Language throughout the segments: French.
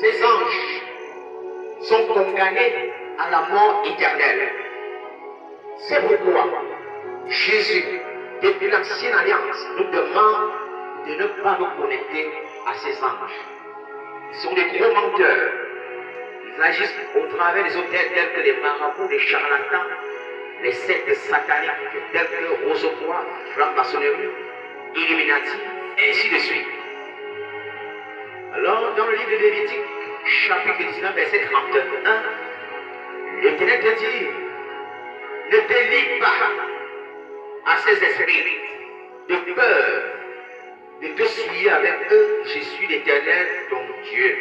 ces anges sont condamnés à la mort éternelle. C'est pourquoi Jésus, depuis l'ancienne alliance, nous demande de ne pas nous connecter à ces anges. Ils sont des gros menteurs. Ils agissent au travers des hôtels tels que les marabouts, les charlatans, les sectes sataniques tels que Roseau-Croix, franc-maçonnerie, Illuminati, et ainsi de suite. Alors, dans le livre de Lévitique, chapitre 19, verset 31, l'Éternel te dit, ne te lie pas à ces esprits de peur de te souiller avec eux. Je suis l'Éternel, ton Dieu.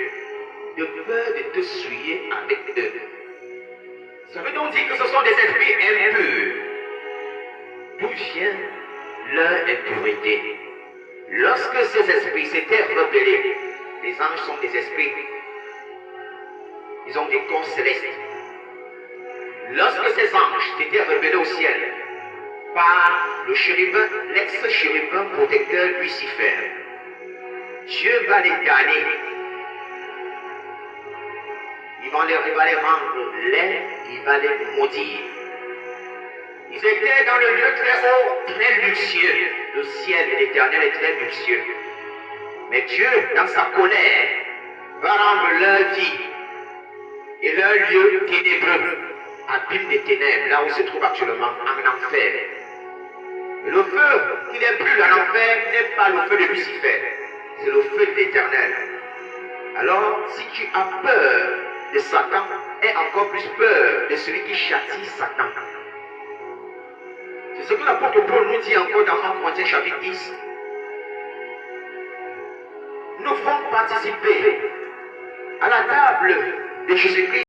De peur de te souiller avec eux. Ça veut donc dire que ce sont des esprits impurs. D'où vient leur impureté? Lorsque ces esprits s'étaient rebellés, les anges sont des esprits. Ils ont des corps célestes. Lorsque ces anges s'étaient rebellés au ciel, par le chérubin, l'ex-chérubin protecteur Lucifer, Dieu va les damner. Il va les rendre laids, il va les maudire. Ils étaient dans le lieu très haut, très luxueux. Le ciel de l'Éternel est très luxueux. Mais Dieu, dans sa colère, va rendre leur vie et leur lieu ténébreux, abîme des ténèbres, là où se trouve actuellement en enfer. Et le feu qui n'est plus en enfer n'est pas le feu de Lucifer, c'est le feu de l'Éternel. Alors, si tu as peur de Satan, aie encore plus peur de celui qui châtie Satan. C'est ce que l'apôtre Paul nous dit encore dans 1 Corinthiens chapitre 10. Nous ferons participer à la table de Jésus-Christ.